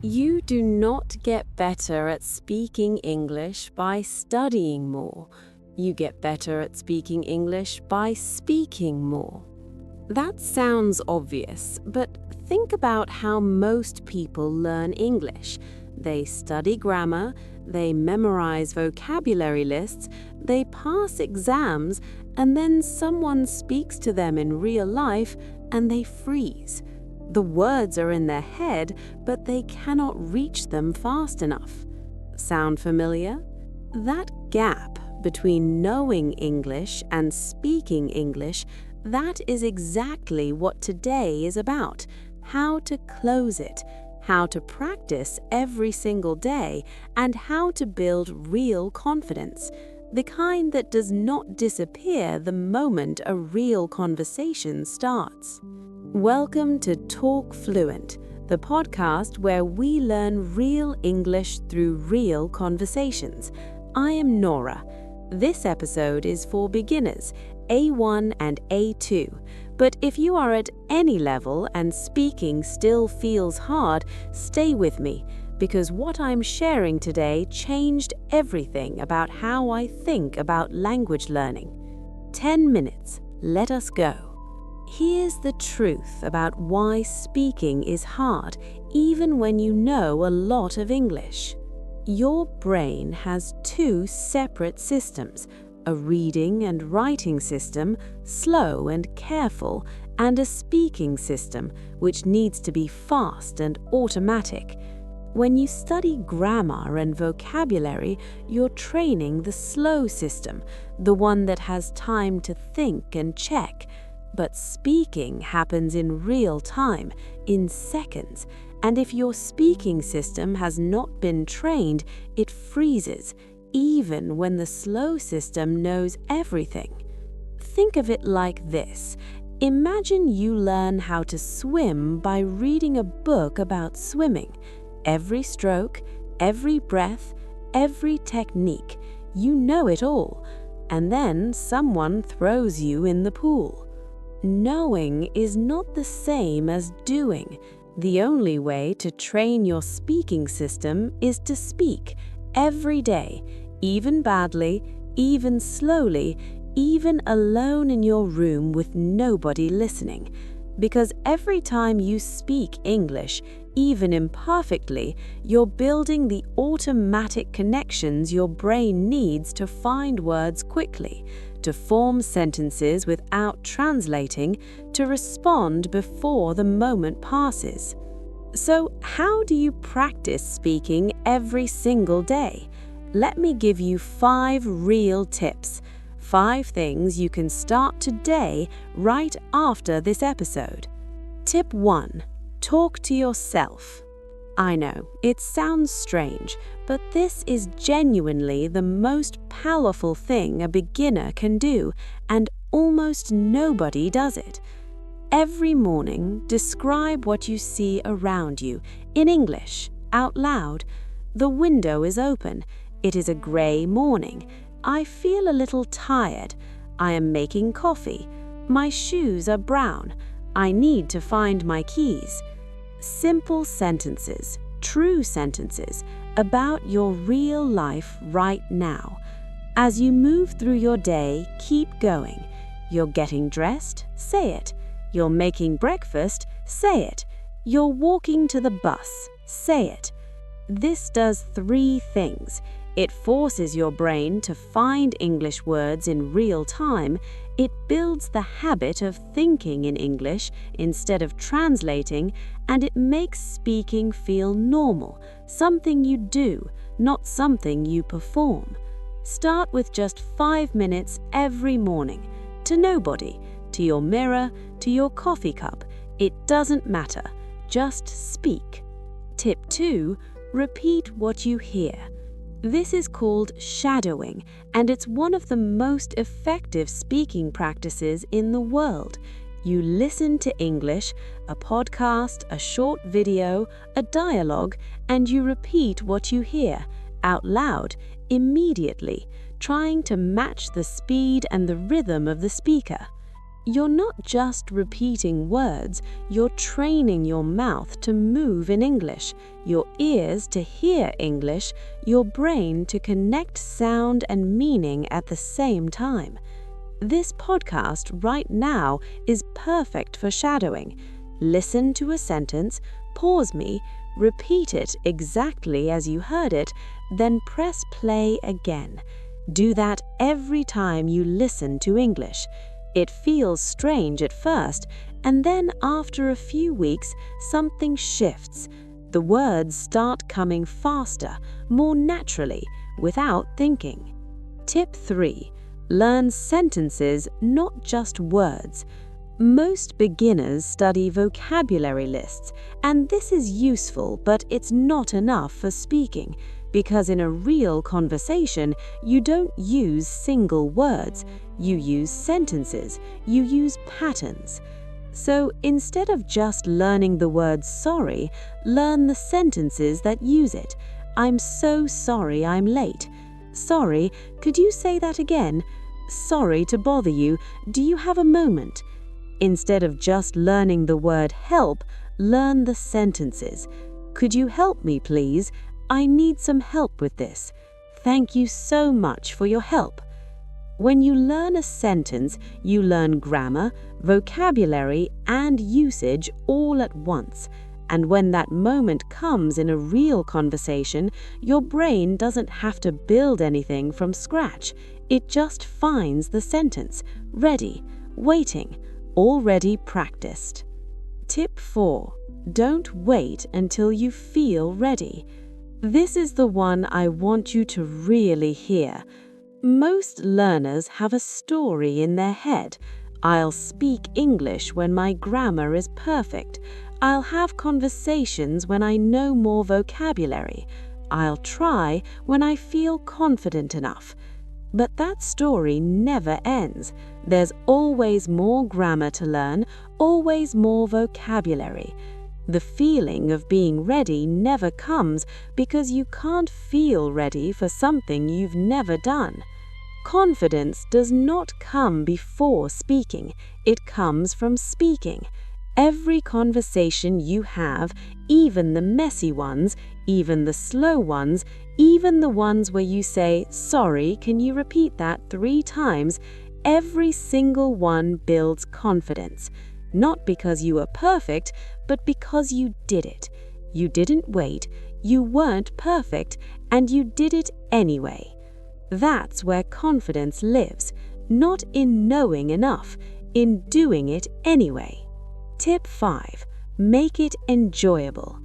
You do not get better at speaking English by studying more. You get better at speaking English by speaking more. That sounds obvious, but think about how most people learn English. They study grammar, they memorize vocabulary lists, they pass exams, and then someone speaks to them in real life and they freeze. The words are in their head, but they cannot reach them fast enough. Sound familiar? That gap between knowing English and speaking English, that is exactly what today is about. How to close it, how to practice every single day, and how to build real confidence. The kind that does not disappear the moment a real conversation starts. Welcome to TalkFluent, the podcast where we learn real English through real conversations. I am Nora. This episode is for beginners, A1 and A2. But if you are at any level and speaking still feels hard, stay with me, because what I'm sharing today changed everything about how I think about language learning. 10 minutes, let us go. Here's the truth about why speaking is hard, even when you know a lot of English. Your brain has two separate systems, a reading and writing system, slow and careful, and a speaking system, which needs to be fast and automatic. When you study grammar and vocabulary, you're training the slow system, the one that has time to think and check. But speaking happens in real time, in seconds, and if your speaking system has not been trained, it freezes, even when the slow system knows everything. Think of it like this. Imagine you learn how to swim by reading a book about swimming. Every stroke, every breath, every technique, you know it all, and then someone throws you in the pool. Knowing is not the same as doing. The only way to train your speaking system is to speak every day, even badly, even slowly, even alone in your room with nobody listening. Because every time you speak English, even imperfectly, you're building the automatic connections your brain needs to find words quickly, to form sentences without translating, to respond before the moment passes. So, how do you practice speaking every single day? Let me give you 5 real tips. 5 things you can start today right after this episode. Tip 1. Talk to yourself. I know, it sounds strange, but this is genuinely the most powerful thing a beginner can do, and almost nobody does it. Every morning, describe what you see around you, in English, out loud. The window is open. It is a grey morning. I feel a little tired. I am making coffee. My shoes are brown. I need to find my keys. Simple sentences, true sentences, about your real life right now. As you move through your day, keep going. You're getting dressed? Say it. You're making breakfast? Say it. You're walking to the bus? Say it. This does 3 things. It forces your brain to find English words in real time. It builds the habit of thinking in English instead of translating, and it makes speaking feel normal, something you do, not something you perform. Start with just 5 minutes every morning, to nobody, to your mirror, to your coffee cup. It doesn't matter. Just speak. Tip 2. Repeat what you hear. This is called shadowing, and it's one of the most effective speaking practices in the world. You listen to English, a podcast, a short video, a dialogue, and you repeat what you hear, out loud, immediately, trying to match the speed and the rhythm of the speaker. You're not just repeating words, you're training your mouth to move in English, your ears to hear English, your brain to connect sound and meaning at the same time. This podcast right now is perfect for shadowing. Listen to a sentence, pause me, repeat it exactly as you heard it, then press play again. Do that every time you listen to English. It feels strange at first, and then after a few weeks, something shifts. The words start coming faster, more naturally, without thinking. Tip 3. Learn sentences, not just words. Most beginners study vocabulary lists, and this is useful, but it's not enough for speaking, because in a real conversation, you don't use single words, you use sentences, you use patterns. So instead of just learning the word sorry, learn the sentences that use it. I'm so sorry I'm late. Sorry, could you say that again? Sorry to bother you, do you have a moment? Instead of just learning the word help, learn the sentences. Could you help me, please? I need some help with this. Thank you so much for your help. When you learn a sentence, you learn grammar, vocabulary, and usage all at once. And when that moment comes in a real conversation, your brain doesn't have to build anything from scratch. It just finds the sentence, ready, waiting, already practiced. Tip 4. Don't wait until you feel ready. This is the one I want you to really hear. Most learners have a story in their head. I'll speak English when my grammar is perfect. I'll have conversations when I know more vocabulary. I'll try when I feel confident enough. But that story never ends. There's always more grammar to learn, always more vocabulary. The feeling of being ready never comes because you can't feel ready for something you've never done. Confidence does not come before speaking, it comes from speaking. Every conversation you have, even the messy ones, even the slow ones, even the ones where you say, sorry, can you repeat that 3 times? Every single one builds confidence. Not because you are perfect, but because you did it. You didn't wait, you weren't perfect, and you did it anyway. That's where confidence lives, not in knowing enough, in doing it anyway. Tip 5. Make it enjoyable.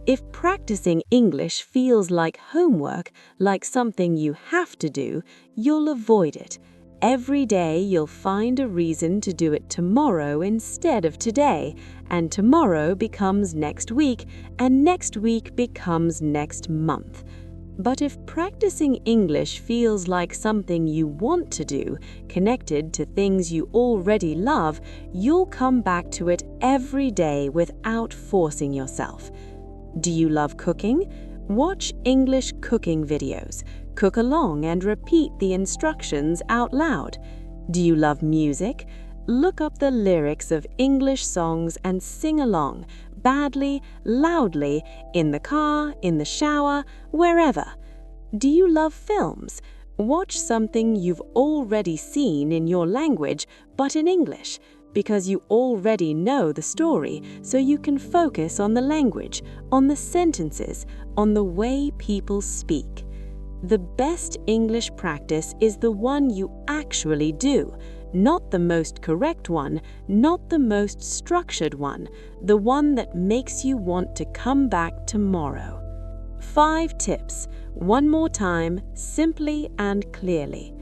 If practicing English feels like homework, like something you have to do, you'll avoid it. Every day you'll find a reason to do it tomorrow instead of today, and tomorrow becomes next week, and next week becomes next month. But if practicing English feels like something you want to do, connected to things you already love, you'll come back to it every day without forcing yourself. Do you love cooking? Watch English cooking videos. Cook along and repeat the instructions out loud. Do you love music? Look up the lyrics of English songs and sing along, badly, loudly, in the car, in the shower, wherever. Do you love films? Watch something you've already seen in your language, but in English, because you already know the story, so you can focus on the language, on the sentences, on the way people speak. The best English practice is the one you actually do, not the most correct one, not the most structured one, the one that makes you want to come back tomorrow. 5 tips. One more time, simply and clearly.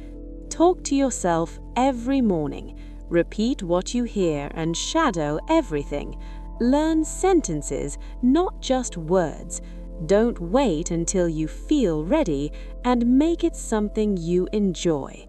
Talk to yourself every morning. Repeat what you hear and shadow everything. Learn sentences, not just words. Don't wait until you feel ready, and make it something you enjoy.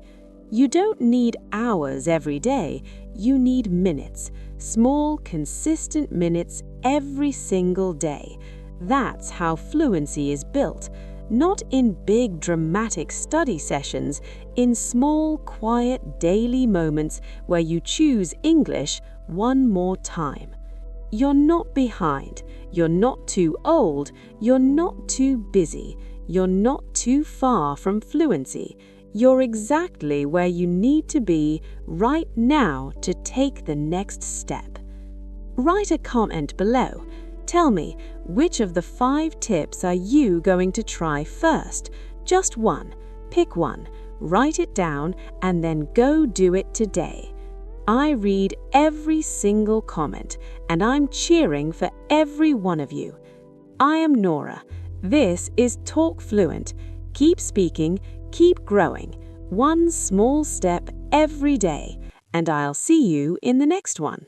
You don't need hours every day, you need minutes. Small, consistent minutes every single day. That's how fluency is built. Not in big dramatic study sessions, in small, quiet, daily moments where you choose English one more time. You're not behind, you're not too old, you're not too busy, you're not too far from fluency. You're exactly where you need to be right now to take the next step. Write a comment below. Tell me, which of the 5 tips are you going to try first? Just one. Pick one, write it down, and then go do it today. I read every single comment, and I'm cheering for every one of you. I am Nora. This is TalkFluent. Keep speaking, keep growing, one small step every day, and I'll see you in the next one.